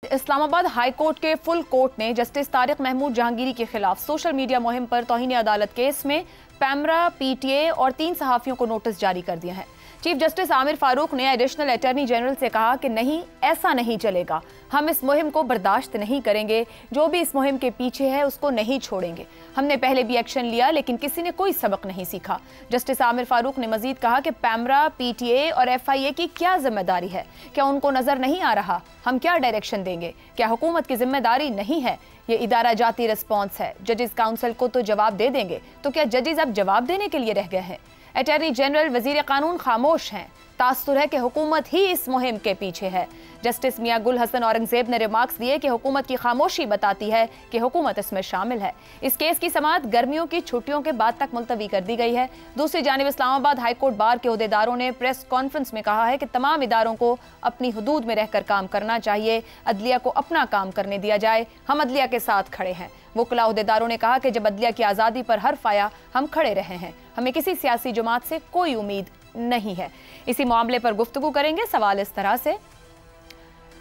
Islamabad high court के full court ने justice Tariq Mahmood Jahangiri के खिलाफ सोशल मीडिया मुहिम पर तौहीन अदालत केस में पैमरा, पीटीए और 3 सहाफियों को नोटिस जारी कर दिया है। चीफ जस्टिस आमिर फारूक ने एडिशनल अटॉर्नी जनरल से कहा कि नहीं, ऐसा नहीं चलेगा, हम इस मुहिम को बर्दाश्त नहीं करेंगे, जो भी इस मुहिम के पीछे है उसको नहीं छोड़ेंगे। हमने पहले भी एक्शन लिया लेकिन किसी ने कोई सबक नहीं सीखा। जस्टिस आमिर फारूक ने मजीद कहा कि पैमरा, पीटीए और एफआईए की क्या जिम्मेदारी है? क्या उनको नजर नहीं आ रहा? हम क्या डायरेक्शन देंगे? क्या हुकूमत की जिम्मेदारी नहीं है? ये इदारा जाती रिस्पॉन्स है। जजेस काउंसिल को तो जवाब दे देंगे, तो क्या जजेस अब जवाब देने के लिए रह गए हैं? अटॉर्नी जनरल, वजीर कानून खामोश हैं। तासुर है कि हुकूमत ही इस मुहिम के पीछे है। जस्टिस मियां गुल हसन औरंगजेब ने रिमार्क्स दिए कि हुकूमत की खामोशी बताती है कि हुकूमत इसमें शामिल है। इस केस की समाअत गर्मियों की छुट्टियों के बाद तक मुलतवी कर दी गई है। दूसरी जानिब इस्लामाबाद हाई कोर्ट बार के ओहदेदारों ने प्रेस कॉन्फ्रेंस में कहा है कि तमाम इदारों को अपनी हुदूद में रहकर काम करना चाहिए, अदलिया को अपना काम करने दिया जाए। हम अदलिया के साथ खड़े हैं। वकला ओहदेदारों ने कहा कि जब अदलिया की आज़ादी पर हर्फ आया, हम खड़े रहे हैं। हमें किसी सियासी जमात से कोई उम्मीद नहीं है। इसी मामले पर गुफ्तगू करेंगे। सवाल इस तरह से,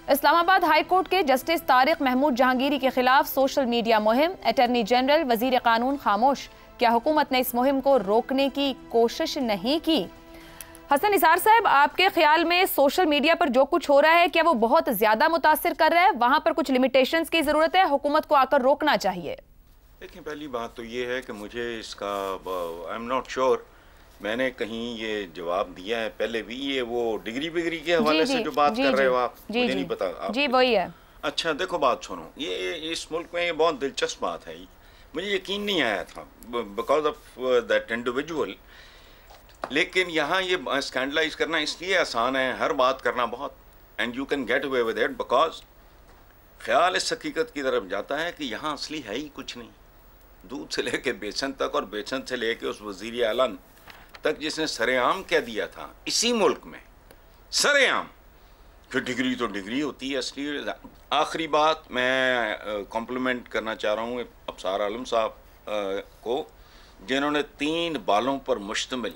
इस्लामाबाद हाई कोर्ट के जस्टिस तारिक महमूद जहांगीरी के खिलाफ सोशल मीडिया मुहिम, अटॉर्नी जनरल, वजीर कानून खामोश। क्या हुकूमत ने इस मुहिम को रोकने की कोशिश नहीं की? हसन निसार साहब, आपके ख्याल में सोशल मीडिया पर जो कुछ हो रहा है, क्या वो बहुत ज्यादा मुतासिर कर रहा है? वहां पर कुछ लिमिटेशंस की जरूरत है, हुकूमत को आकर रोकना चाहिए? देखिए, पहली बात तो ये है कि मुझे इसका आई एम नॉट श्योर, मैंने कहीं ये जवाब दिया है पहले भी, ये वो डिग्री बिग्री के हवाले से जो बात कर रहे हो आप, मुझे नहीं पता। जी वही है। अच्छा देखो, बात सुनो, ये इस मुल्क में ये बहुत दिलचस्प बात है। मुझे यकीन नहीं आया था बिकॉज ऑफ दैट इंडिविजुअल, लेकिन यहाँ ये स्कैंडलाइज करना इसलिए आसान है, हर बात करना बहुत, and you can get away with it because ख्याल इस हकीकत की तरफ जाता है कि यहाँ असली है ही कुछ नहीं। दूध से लेके बेसन तक और बेसन से लेके उस वजीर आला तक जिसने सरेआम कह दिया था इसी मुल्क में, सरेआम, कि डिग्री तो डिग्री होती है असली। आखिरी बात मैं कॉम्प्लीमेंट करना चाह रहा हूँ अफसार आलम साहब को, जिन्होंने 3 बालों पर मुश्तमिल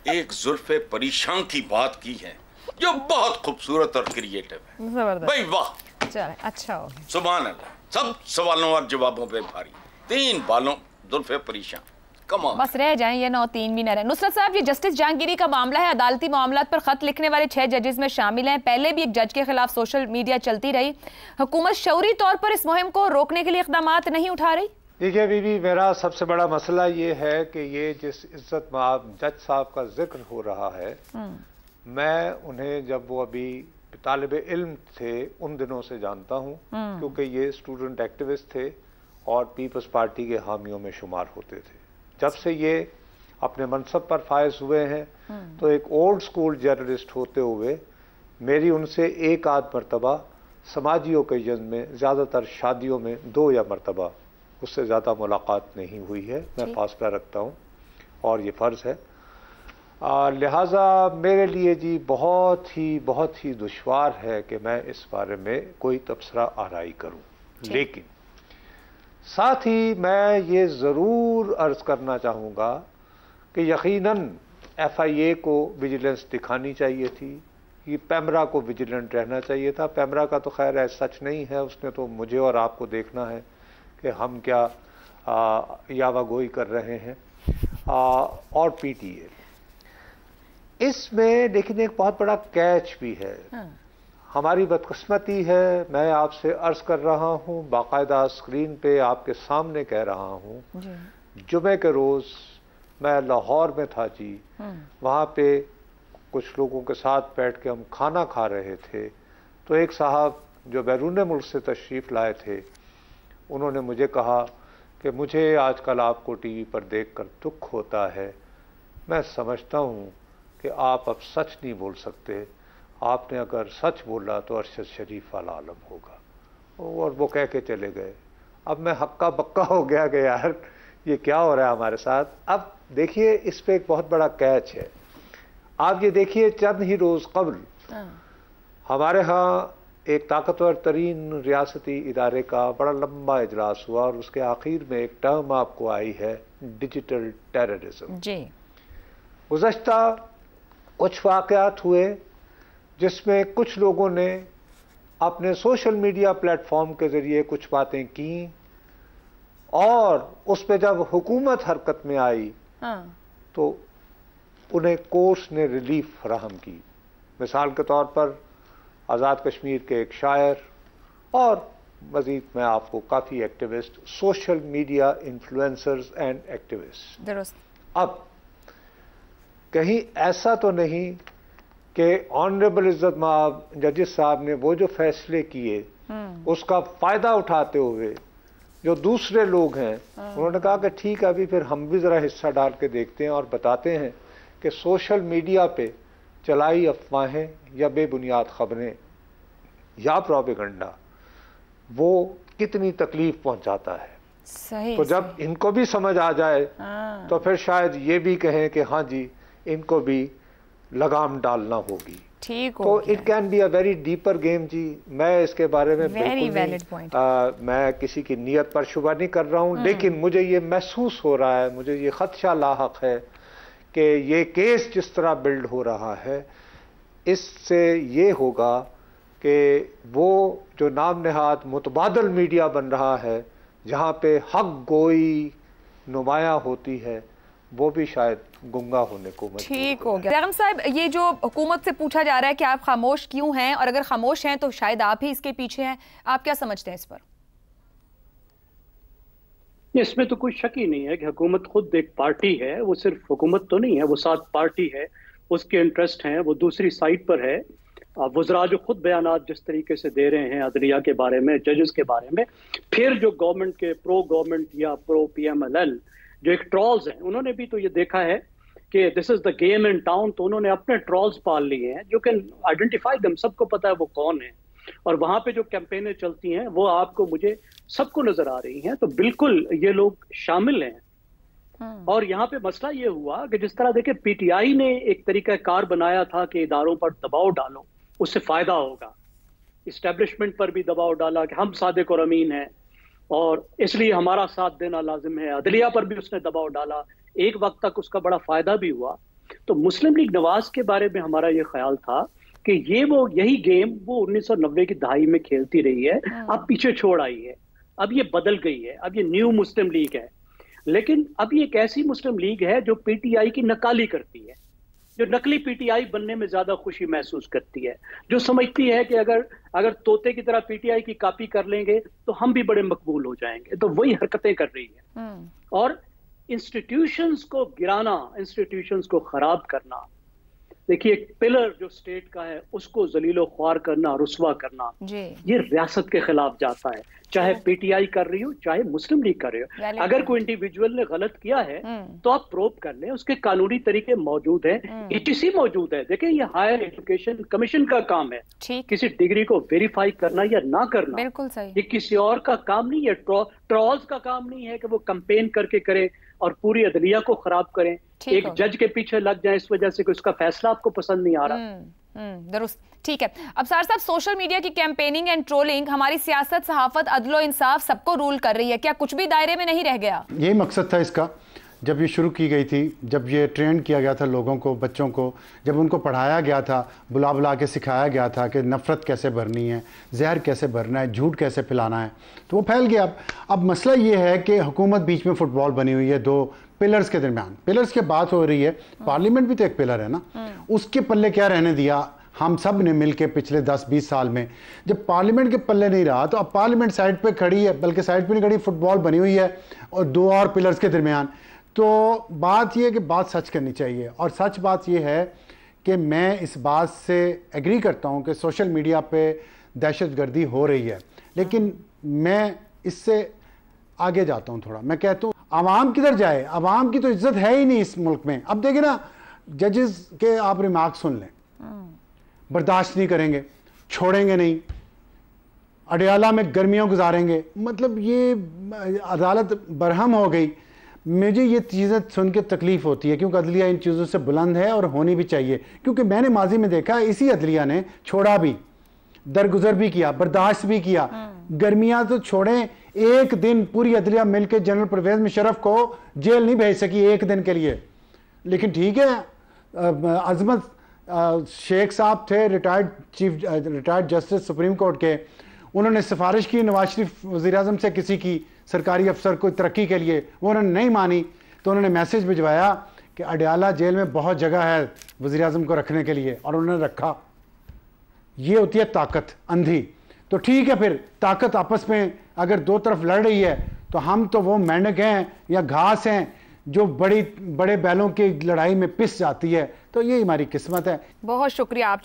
एक जुल्फ़े परेशान की बात की है, जो बहुत खूबसूरत और क्रिएटिव है। भाई वाह, चले, अच्छा हो, सुभान अल्लाह। सब सवालों और जवाबों पे भारी, 3 बालों जुल्फ़े परेशान, बस रह जाएं ये 9-3 भी न रहे। नुसरत साहब, ये जस्टिस जहांगीरी का मामला है, अदालती मामलात पर खत लिखने वाले 6 जजेस में शामिल हैं। पहले भी एक जज के खिलाफ सोशल मीडिया चलती रही। हुकूमत शऊरी तौर पर इस मुहिम को रोकने के लिए इक़दामात नहीं उठा रही? देखिए बीबी, मेरा सबसे बड़ा मसला ये है कि ये जिस इज्जत माब जज साहब का जिक्र हो रहा है, मैं उन्हें जब वो अभी तालिब इल्म थे उन दिनों से जानता हूँ, क्योंकि ये स्टूडेंट एक्टिविस्ट थे और पीपल्स पार्टी के हामियों में शुमार होते थे। जब से ये अपने मनसब पर फायज हुए हैं, तो एक ओल्ड स्कूल जर्नलिस्ट होते हुए मेरी उनसे एक आध मरतबा समाजी ओकेजन में, ज़्यादातर शादियों में 2 या मरतबा, उससे ज़्यादा मुलाकात नहीं हुई है। मैं फासला रखता हूँ और ये फ़र्ज़ है। लिहाजा मेरे लिए जी बहुत ही दुश्वार है कि मैं इस बारे में कोई तबसरा आराई करूँ। लेकिन साथ ही मैं ये ज़रूर अर्ज़ करना चाहूँगा कि यकीनन FIA को विजिलेंस दिखानी चाहिए थी, ये पैमरा को विजिलेंट रहना चाहिए था। पैमरा का तो खैर है सच नहीं है, उसने तो मुझे और आपको देखना है कि हम क्या यावागोई कर रहे हैं। और PTA इसमें, लेकिन एक बहुत बड़ा कैच भी है। हमारी बदकिस्मती है, मैं आपसे अर्ज कर रहा हूँ, बाकायदा स्क्रीन पे आपके सामने कह रहा हूँ, जुमे के रोज़ मैं लाहौर में था जी, वहाँ पे कुछ लोगों के साथ बैठ के हम खाना खा रहे थे, तो एक साहब जो बैरून मुल्क से तशरीफ़ लाए थे, उन्होंने मुझे कहा कि मुझे आजकल आपको टीवी पर देखकर दुख होता है, मैं समझता हूँ कि आप अब सच नहीं बोल सकते, आपने अगर सच बोला तो अरशद शरीफ वाला आलम होगा। और वो कह के चले गए। अब मैं हक्का बक्का हो गया कि यार ये क्या हो रहा है हमारे साथ। अब देखिए, इस पे एक बहुत बड़ा कैच है। आप ये देखिए, चंद ही रोज़ कबल हमारे यहाँ एक ताकतवर तरीन रियासती इदारे का बड़ा लंबा इजलास हुआ और उसके आखिर में एक टर्म आपको आई है, डिजिटल टेररिज्म जी। गुज़श्ता कुछ वाक़यात हुए जिसमें कुछ लोगों ने अपने सोशल मीडिया प्लेटफॉर्म के ज़रिए कुछ बातें की और उस पर जब हुकूमत हरकत में आई तो उन्हें कोर्ट्स ने रिलीफ फराहम की। मिसाल के तौर पर आज़ाद कश्मीर के एक शायर और मज़ीद मैं आपको काफ़ी activist, social media influencers and activist. अब कहीं ऐसा तो नहीं कि ऑनरेबल इज्जत माब जजेस साहब ने वो जो फैसले किए उसका फ़ायदा उठाते हुए जो दूसरे लोग हैं उन्होंने कहा कि ठीक है, अभी फिर हम भी ज़रा हिस्सा डाल के देखते हैं और बताते हैं कि सोशल मीडिया पे चलाई अफवाहें या बेबुनियाद खबरें या प्रोपेगेंडा वो कितनी तकलीफ पहुंचाता है। सही, तो जब इनको भी समझ आ जाए तो फिर शायद ये भी कहें कि हाँ जी, इनको भी लगाम डालना होगी। ठीक तो it can be a very deeper game जी। मैं इसके बारे में मैं किसी की नीयत पर शुबा नहीं कर रहा हूँ, लेकिन मुझे ये महसूस हो रहा है, मुझे ये खदशा लाहक है कि ये केस जिस तरह बिल्ड हो रहा है इससे ये होगा कि वो जो नाम नहाद मुतबादल मीडिया बन रहा है जहाँ पे हक गोई नुमायां होती है वो भी शायद गुंगा होने को मजबूर। ठीक हो गया। बेगम साहब, ये जो हुकूमत से पूछा जा रहा है कि आप खामोश क्यों हैं, और अगर खामोश हैं तो शायद आप ही इसके पीछे हैं, आप क्या समझते हैं इस पर? इसमें तो कोई शक ही नहीं है कि हुकूमत खुद एक पार्टी है, वो सिर्फ हुकूमत तो नहीं है, वो साथ पार्टी है, उसके इंटरेस्ट हैं, वो दूसरी साइड पर है। वज़रा जो खुद बयानात जिस तरीके से दे रहे हैं अदलिया के बारे में, जजेस के बारे में, फिर जो गवर्नमेंट के प्रो गवर्नमेंट या प्रो PMLN जो एक ट्रॉल्स हैं, उन्होंने भी तो ये देखा है कि this is the game in town, तो उन्होंने अपने ट्रॉल्स पाल लिए हैं। यू कैन आइडेंटिफाई देम, सबको पता है वो कौन है, और वहां पे जो कैंपेनें चलती हैं वो आपको मुझे सबको नजर आ रही हैं। तो बिल्कुल ये लोग शामिल हैं। और यहाँ पे मसला ये हुआ कि जिस तरह देखे PTI ने एक तरीका कार बनाया था कि इदारों पर दबाव डालो, उससे फायदा होगा। इस्टेब्लिशमेंट पर भी दबाव डाला कि हम सादिक और अमीन हैं और इसलिए हमारा साथ देना लाजिम है। अदलिया पर भी उसने दबाव डाला, एक वक्त तक उसका बड़ा फायदा भी हुआ। तो मुस्लिम लीग नवाज के बारे में हमारा ये ख्याल था कि ये वो यही गेम वो 1990 की दहाई में खेलती रही है, अब पीछे छोड़ आई है, अब ये बदल गई है, अब ये न्यू मुस्लिम लीग है। लेकिन अब ये एक ऐसी मुस्लिम लीग है जो PTI की नकाली करती है, जो नकली PTI बनने में ज्यादा खुशी महसूस करती है, जो समझती है कि अगर तोते की तरह PTI की कॉपी कर लेंगे तो हम भी बड़े मकबूल हो जाएंगे। तो वही हरकतें कर रही है और इंस्टीट्यूशंस को गिराना, इंस्टीट्यूशंस को खराब करना। देखिए, एक पिलर जो स्टेट का है उसको जलीलो ख्वार करना, रुस्वा करना, ये रियासत के खिलाफ जाता है, चाहे PTI कर रही हो चाहे मुस्लिम लीग कर रही हो। अगर कोई इंडिविजुअल ने गलत किया है तो आप प्रोब कर लें, उसके कानूनी तरीके मौजूद हैं, ETC मौजूद है। देखिए, ये हायर एजुकेशन कमीशन का काम है किसी डिग्री को वेरीफाई करना या ना करना। बिल्कुल सही। ये किसी और का काम नहीं है, ट्रॉल्स का काम नहीं है कि वो कैंपेन करके करें और पूरी अदलिया को खराब करें, एक जज के पीछे लग जाए इस वजह से कि उसका फैसला आपको पसंद नहीं आ रहा। दुरुस्त, ठीक है। अब सार साहब, सोशल मीडिया की कैंपेनिंग एंड ट्रोलिंग हमारी सियासत, सहाफत, अदलो इंसाफ सबको रूल कर रही है, क्या कुछ भी दायरे में नहीं रह गया? यही मकसद था इसका जब ये शुरू की गई थी, जब ये ट्रेंड किया गया था लोगों को, बच्चों को, जब उनको पढ़ाया गया था, बुला बुला के सिखाया गया था कि नफ़रत कैसे भरनी है, जहर कैसे भरना है, झूठ कैसे फैलाना है, तो वो फैल गया। अब मसला ये है कि हुकूमत बीच में फुटबॉल बनी हुई है दो पिलर्स के दरमियान। पिलर्स की बात हो रही है, पार्लियामेंट भी तो एक पिलर है ना, उसके पल्ले क्या रहने दिया हम सब ने मिलकर पिछले 10-20 साल में। जब पार्लियामेंट के पल्ले नहीं रहा तो अब पार्लियामेंट साइड पे खड़ी है, बल्कि साइड पे नहीं खड़ी, फुटबॉल बनी हुई है और दो और पिलर्स के दरमियान। तो बात यह है कि बात सच करनी चाहिए, और सच बात यह है कि मैं इस बात से एग्री करता हूं कि सोशल मीडिया पे दहशतगर्दी हो रही है, लेकिन मैं इससे आगे जाता हूं थोड़ा। मैं कहता हूं आवाम किधर जाए, आवाम की तो इज्जत है ही नहीं इस मुल्क में। अब देखिए ना, जजेस के आप रिमार्क सुन लें, बर्दाश्त नहीं करेंगे, छोड़ेंगे नहीं, अडयाला में गर्मियों गुजारेंगे, मतलब ये अदालत बरहम हो गई। मुझे ये चीज़ें सुन के तकलीफ होती है, क्योंकि अदलिया इन चीज़ों से बुलंद है और होनी भी चाहिए। क्योंकि मैंने माजी में देखा इसी अदलिया ने छोड़ा भी, दरगुजर भी किया, बर्दाश्त भी किया। गर्मियां तो छोड़ें, एक दिन पूरी अदलिया मिलकर जनरल परवेज मुशर्रफ को जेल नहीं भेज सकी एक दिन के लिए। लेकिन ठीक है, अजमत शेख साहब थे, रिटायर्ड जस्टिस सुप्रीम कोर्ट के, उन्होंने सिफारिश की नवाज शरीफ वज़ीर-ए-आज़म से किसी की सरकारी अफसर को तरक्की के लिए, वो उन्होंने नहीं मानी तो उन्होंने मैसेज भिजवाया कि अडयाला जेल में बहुत जगह है वज़ीर-ए-आज़म को रखने के लिए, और उन्होंने रखा। ये होती है ताकत अंधी। तो ठीक है, फिर ताकत आपस में अगर दो तरफ लड़ रही है तो हम तो वो मेंढक हैं या घास हैं जो बड़े बैलों की लड़ाई में पिस जाती है। तो ये हमारी किस्मत है। बहुत शुक्रिया आप